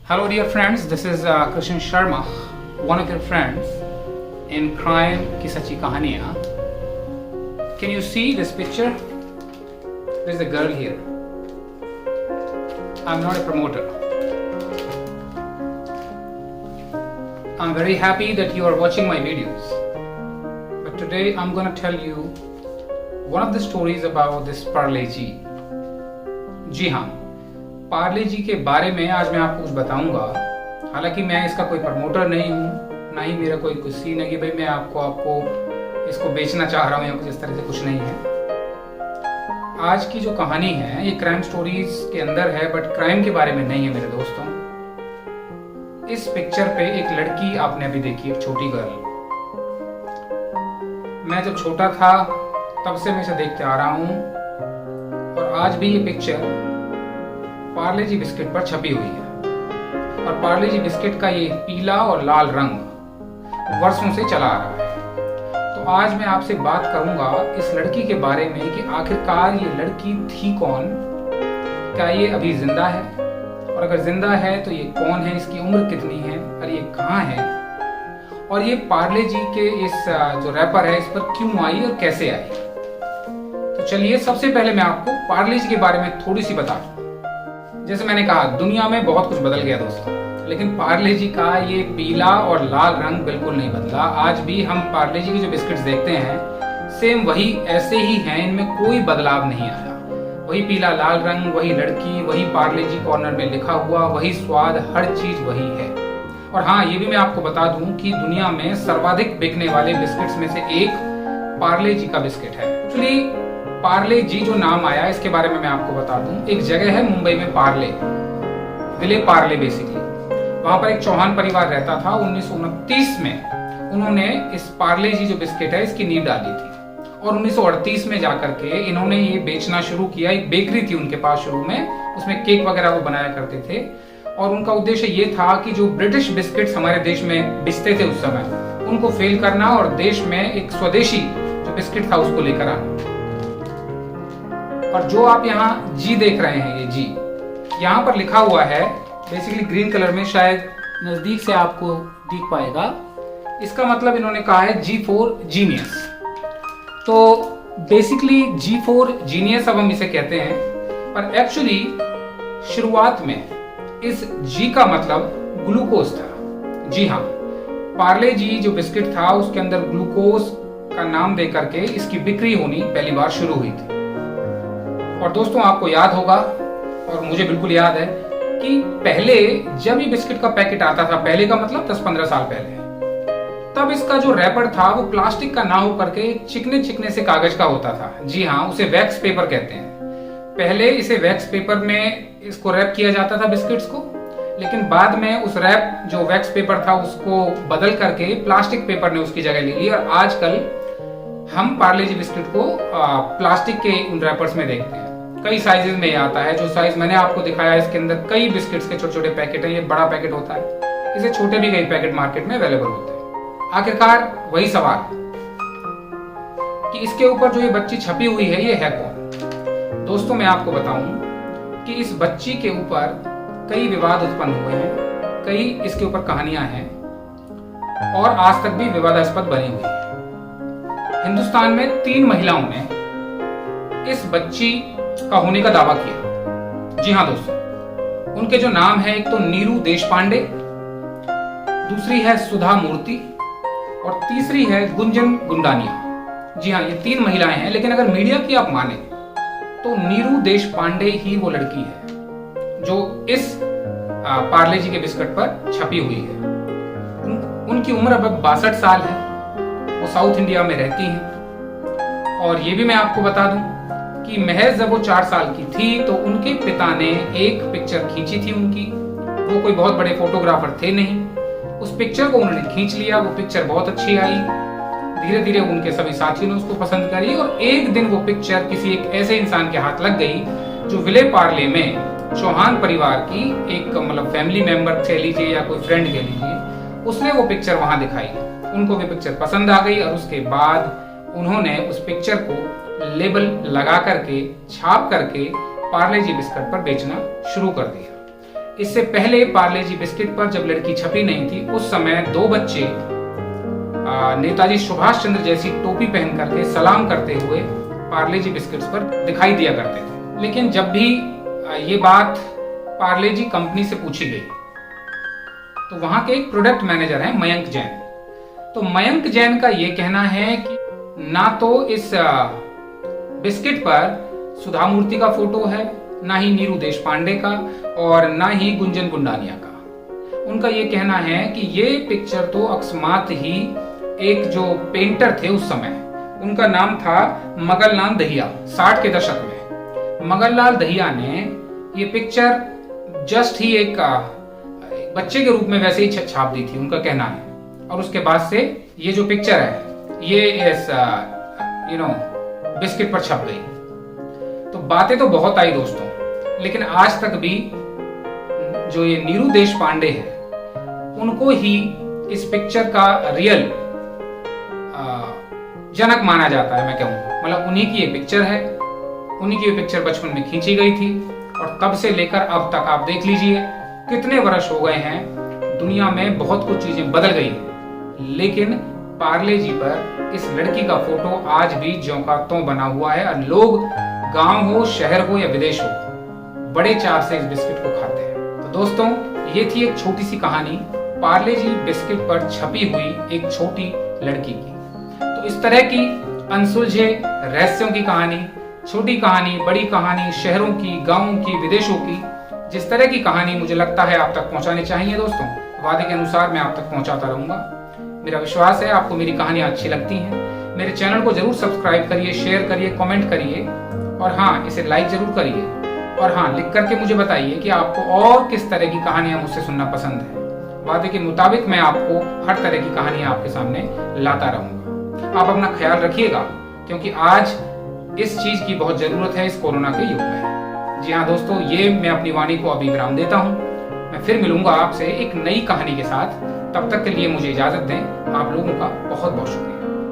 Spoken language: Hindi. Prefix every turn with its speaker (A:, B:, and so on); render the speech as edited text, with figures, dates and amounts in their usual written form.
A: Hello dear friends, this is Krishan Sharma, one of your friends in Crime की सच्ची कहानियाँ. Can you see this picture? There's a girl here. I'm not a promoter. I'm very happy that you are watching my videos. But today I'm gonna tell you one of the stories about this Parle G. जी हाँ, पार्ले जी के बारे में आज मैं आपको कुछ बताऊंगा. हालांकि मैं इसका कोई प्रमोटर नहीं हूँ, ना ही मेरा कोई सीन है कि भाई मैं आपको इसको बेचना चाह रहा हूँ या कुछ इस तरह से, कुछ नहीं है. आज की जो कहानी है ये क्राइम स्टोरीज के अंदर है, बट क्राइम के बारे में नहीं है मेरे दोस्तों. इस पिक्चर पे एक लड़की आपने अभी देखी, एक छोटी गर्ल. मैं जब छोटा था तब से मैं इसे देखते आ रहा हूँ और आज भी ये पिक्चर पार्ले जी बिस्किट पर छपी हुई है. और पार्ले जी बिस्किट का ये पीला और लाल रंग वर्षों से चला आ रहा है. तो आज मैं आपसे बात करूंगा इस लड़की के बारे में कि आखिरकार ये लड़की थी कौन, क्या ये अभी जिंदा है, और अगर जिंदा है तो ये कौन है, इसकी उम्र कितनी है और ये कहाँ है, और ये पार्ले जी के इस जो रैपर है इस पर क्यों आई और कैसे आई. तो चलिए सबसे पहले मैं आपको पार्ले जी के बारे में थोड़ी सी बता दूं. जैसे मैंने कहा, दुनिया में बहुत कुछ बदल गया दोस्तों, लेकिन पार्ले जी का ये पीला और लाल रंग बिल्कुल नहीं बदला. आज भी हम पार्ले जी के जो बिस्किट्स देखते हैं सेम वही ऐसे ही हैं, इनमें कोई बदलाव नहीं आया. वही पीला लाल रंग, वही लड़की, वही पार्ले जी कॉर्नर में लिखा हुआ, वही स्वाद, हर चीज वही है. और हाँ, ये भी मैं आपको बता दूं कि दुनिया में सर्वाधिक बिकने वाले बिस्किट्स में से एक पार्ले जी का बिस्किट है. एक्चुअली पार्ले जी जो नाम आया इसके बारे में मैं आपको बता दूं. एक जगह है मुंबई में पार्ले, विले पार्ले बेसिकली. वहां पर एक चौहान परिवार रहता था. 1929 में उन्होंने इस पार्ले जी जो बिस्किट है इसकी नींव डाली थी. और 1938 में जाकर के इन्होंने ये बेचना शुरू किया. एक बेकरी थी उनके पास शुरू में, उसमें केक वगैरह वो बनाया करते थे. और उनका उद्देश्य ये था कि जो ब्रिटिश बिस्किट्स हमारे देश में बिकते थे उस समय, उनको फेल करना और देश में एक स्वदेशी जो बिस्किट था उसको लेकर आना. और जो आप यहाँ जी देख रहे हैं, ये जी यहाँ पर लिखा हुआ है बेसिकली ग्रीन कलर में, शायद नजदीक से आपको दिख पाएगा. इसका मतलब इन्होंने कहा है जी फॉर जीनियस. तो बेसिकली जी फॉर जीनियस अब हम इसे कहते हैं, पर एक्चुअली शुरुआत में इस जी का मतलब ग्लूकोज था. जी हाँ, पार्ले जी जो बिस्किट था उसके अंदर ग्लूकोज का नाम दे करके इसकी बिक्री होनी पहली बार शुरू हुई थी. और दोस्तों आपको याद होगा, और मुझे बिल्कुल याद है, कि पहले जब ये बिस्किट का पैकेट आता था, पहले का मतलब 10-15 साल पहले, तब इसका जो रैपर था वो प्लास्टिक का ना हो करके चिकने चिकने से कागज का होता था. जी हाँ, उसे वैक्स पेपर कहते हैं. पहले इसे वैक्स पेपर में इसको रैप किया जाता था बिस्किट्स को, लेकिन बाद में उस रैप जो वैक्स पेपर था उसको बदल करके प्लास्टिक पेपर ने उसकी जगह ले ली. और आजकल हम पार्ले जी बिस्किट को प्लास्टिक के उन रैपर्स में देखते हैं. कई साइजेस में आता है. जो साइज मैंने आपको दिखाया इसके अंदर कई बिस्किट्स के छोटे छोटे पैकेट हैं. ये बड़ा पैकेट होता है, इसे छोटे भी कई पैकेट मार्केट में अवेलेबल होते हैं. आखिरकार वही सवाल कि इसके ऊपर जो ये बच्ची छपी हुई है ये है कौन. दोस्तों मैं आपको बताऊं कि इस बच्ची के ऊपर कई विवाद उत्पन्न हुए हैं, कई इसके ऊपर कहानियां हैं और आज तक भी विवादास्पद बनी हुई है. हिंदुस्तान में 3 महिलाओं ने इस बच्ची का होने का दावा किया. जी हाँ दोस्तों, उनके जो नाम है, एक तो नीरू देशपांडे, दूसरी है सुधा मूर्ति और तीसरी है गुंजन गुंडानिया. जी हाँ, ये 3 महिलाएं हैं, लेकिन अगर मीडिया की आप माने तो नीरू देशपांडे ही वो लड़की है जो इस पार्ले जी के बिस्किट पर छपी हुई है. उनकी उम्र अब 62 साल है. वो साउथ इंडिया में रहती हैं. और ये भी मैं आपको बता दूं कि महज जब वो 4 साल की थी तो उनके पिता ने एक पिक्चर खींची थी उनकी. वो कोई बहुत बड़े फोटोग्राफर थे नहीं. उस पिक्चर को उन्होंने खींच लिया. वो पिक्चर बहुत अच्छी आई. धीरे धीरे उनके सभी साथियों ने उसको पसंद करी और एक दिन वो पिक्चर किसी एक ऐसे इंसान के हाथ लग गई जो विले पार्ले में चौहान परिवार की एक मतलब फैमिली मेंबर कह लीजिए या कोई फ्रेंड कह लीजिए, उसने वो पिक्चर वहां दिखाई. उनको भी पिक्चर पसंद आ गई और उसके बाद उन्होंने उस पिक्चर को लेबल लगा करके, छाप करके पार्ले जी बिस्किट पर बेचना शुरू कर दिया. इससे पहले पार्ले जी बिस्किट पर जब लड़की छपी नहीं थी, उस समय 2 बच्चे नेताजी सुभाष चंद्र जैसी टोपी पहन करके सलाम करते हुए पार्ले जी बिस्किट्स पर दिखाई दिया करते थे। लेकिन जब भी ये बात पार्ले जी कंपनी से पूछी गई तो वहां के एक प्रोडक्ट मैनेजर हैं मयंक जैन। तो मयंक जैन का ये कहना है कि ना तो इस बिस्किट पर सुधा मूर्ति का फोटो है, ना ही नीरू देशपांडे का, और ना ही गुंजन गुंडानिया का। उनका ये कहना है कि ये पिक्चर तो अकस्मात ही एक जो पेंटर थे उस समय, उनका नाम था मगनलाल दहिया, 60 के दशक में मगनलाल दहिया ने ये पिक्चर जस्ट ही एक बच्चे के रूप में वैसे ही छाप दी थी, उनका कहना है। और उसके बाद से ये जो पिक्चर है ये इस बिस्किट पर छप गई। तो बातें तो बहुत आई दोस्तों, लेकिन आज तक भी जो ये नीरू देशपांडे है उनको ही इस पिक्चर का रियल जनक माना जाता है। मैं कहूँ मतलब उन्हीं की ये पिक्चर है, उन्हीं की ये पिक्चर बचपन में खींची गई थी और तब से लेकर अब तक आप देख लीजिए कितने वर्ष हो गए हैं, दुनिया में बहुत कुछ चीजें बदल गई हैं, लेकिन पार्ले जी पर इस लड़की का फोटो आज भी ज्यों का त्यों बना हुआ है और लोग गांव हो, शहर हो या विदेश हो, बड़े चाव से इस बिस्किट को खाते हैं। तो दोस्तों ये थी एक छोटी सी कहानी पार्ले जी बिस्किट पर छपी हुई एक छोटी लड़की की। तो इस तरह की अनसुलझे रहस्यों की कहानी, छोटी कहानी, बड़ी कहानी, शहरों की, गांवों की, विदेशों की, जिस तरह की कहानी मुझे लगता है आप तक पहुंचानी चाहिए दोस्तों, वादे के अनुसार मैं आप तक पहुंचाता रहूंगा। मेरा विश्वास है आपको मेरी कहानियां अच्छी लगती हैं। मेरे चैनल को जरूर सब्सक्राइब करिए, शेयर करिए, कमेंट करिए और हाँ, इसे लाइक जरूर करिए। और हाँ, लिख करके मुझे बताइए कि आपको और किस तरह की कहानियां मुझसे सुनना पसंद है। वादे के मुताबिक मैं आपको हर तरह की कहानियां आपके सामने लाता रहूंगा। आप अपना ख्याल रखिएगा, क्योंकि आज इस चीज की बहुत जरूरत है इस कोरोना के युग में। जी हाँ दोस्तों, ये मैं अपनी वाणी को अभी विराम देता हूँ। मैं फिर मिलूंगा आपसे एक नई कहानी के साथ। तब तक के लिए मुझे इजाजत दें। आप लोगों का बहुत बहुत शुक्रिया।